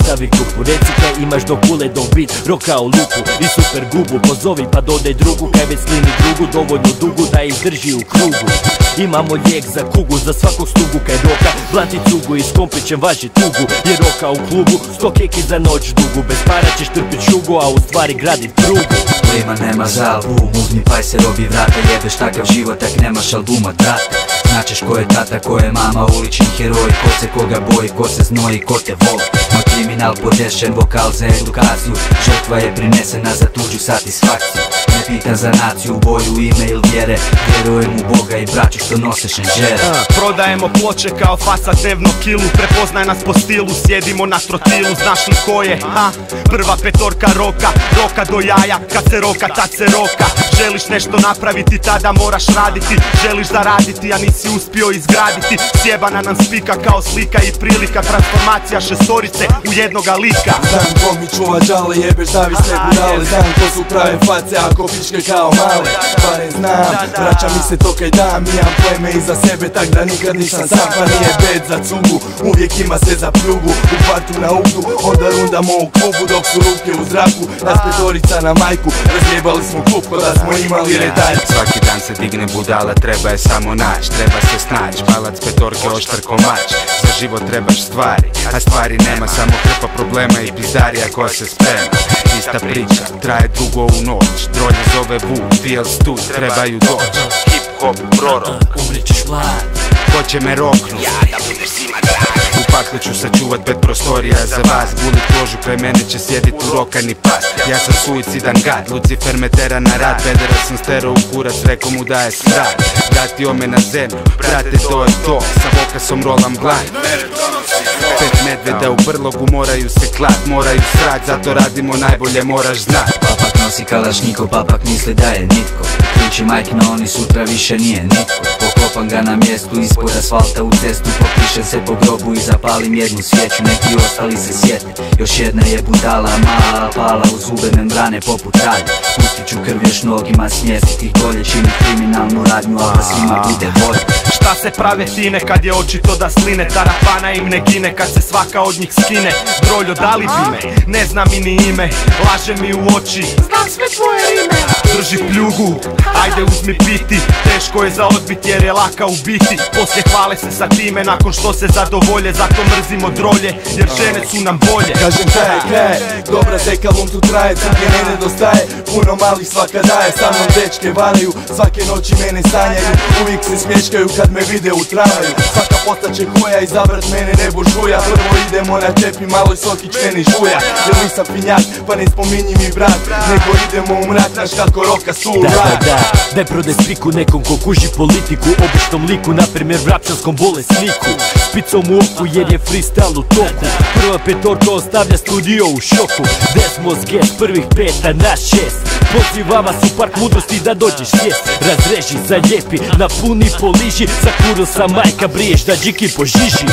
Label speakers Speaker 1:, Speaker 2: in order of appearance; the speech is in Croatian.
Speaker 1: Sastavi grupu, reci kaj imaš do kule do bit, roka u luku i super gubu. Pozovi pa dodaj drugu, kaj već slini drugu, dovoljno dugu da ih drži u krugu. Imamo lijek za kugu, za svakog slugu kaj roka plati cugu i s kompićem važi tugu. Jer roka u klubu, 100 keki za noć dugu, bez para ćeš trpit šugu, a u stvari gradit prugu.
Speaker 2: Klima nema za album, uzmi paj se robi vrata, jebeš takav život ak nemaš albuma brata. Značeš ko je tata, ko je mama, ulični heroj, ko se koga boji, ko se znoji, ko te voli. Moj kriminal podešen, vokal za edukaciju, žrtva je prinesena za tuđu satisfakciju. Ne pita za naciju, boju, ime ili vjere, vjerujem u Boga i braću što nose šenžere.
Speaker 3: Prodajemo ploče kao faca dnevno kilu, prepoznaj nas po stilu, sjedimo na trotilu. Znaš li ko je, prva petorka roka, roka do jaja, kad se roka tad se roka. Želiš nešto napraviti, tada moraš raditi, želiš zaraditi, a nisi uspio izgraditi. Sjebana nam spika kao slika i prilika, transformacija šestorice u jednoga lika.
Speaker 4: Znam ko mi čuva džale, jebeš zavisne budale, znam ko su prave face ako pičke kao male. Barem znam, vraća mi se to kaj dam, imam pleme iza sebe, tak da nikad nisam sam. Pa nije bed za cugu, uvijek ima se za pljugu, u kvartu na uglu, onda rundamo u klubu dok su ruke u zraku. Nas petorica na majku, razjebali smo klub ko da smo imali redalj.
Speaker 5: Svaki dan se digne budala, treba je samo nać, treba se snać, palac petorke oštar ko mač. Za život trebaš stvari, a stvari nema, samo hrpa problema i pizdarija koja se sprema. Ista priča, traje dugo u noć, drolje zove Vuk, VL Stud, trebaju doć. Hip hop, prorok,
Speaker 1: umrićeš mlad,
Speaker 5: ko će me roknut, ja da budeš svima drag. U paklu ću sačuvat pet prostorija za vas, gulit kožu kraj mene će sjedit u rokani pas. Ja sam suicidan gad, Lucifer me tera na rad, pedera sam stero u kurac, reko mu da je srat. Dati ome na zemlju, brate to je to, sa vokasom rolam blind. Pet medveda u brlogu moraju se klat, moraju srat, zato radimo najbolje, moraš znat.
Speaker 2: Papak nosi kalašnjiko, papak misli da je nitko. Priči majkina, oni sutra više nije nitko. Pokopam ga na mjestu, ispod asfalta u cestu. Popišem se po grobu i zapalim jednu svijeću. Neki ostali se sjete, još jedna je budala, mala pala u zube membrane poput ralje. Pustit ću krv još nogima, smjestiti ih dolje, čini kriminalnu radnju, a da svima bude bolje.
Speaker 3: Šta se prave tine kad je očito da sline, tarapana im ne gine kad se svaka od njih skine. Droljo, da li bi me, ne zna mi ni ime, laže mi u oči, znam sve tvoje rime. Drži pljugu, ajde uzmi piti, teško je za odbit jer je laka u biti. Poslije hvale se sa time nakon što se zadovolje, zato mrzimo drolje jer žene su nam bolje.
Speaker 4: Kažem taj je kraj, dobra zeka lom tu traje, crnje ne nedostaje, puno malih svaka daje. Sa mnom dečke varaju, svake noći mene sanjaju, uvijek se smješkaju kad me vide u tramvaju. Svaka postaće koja izabrat mene ne božuja, prvo idemo na čep i malo sokić meni žuja. Jer nisam finjak, pa ne spominji mi brat, nego idemo u mrak, naš kako roka su u rak.
Speaker 1: Daj prodaj spiku nekom ko kuži politiku, običnom liku, naprimjer vrapčanskom bolesniku. S picom u oku jer je freestyle u toku, prva petorka ostavlja studio u šoku. Desmos Gas, prvih peta na 6, pozivam vas u park mudrosti da dođeš sjest. Razreži, zalijepi, napuni, poliži, za kuro sa majka briješ da džiki požiži.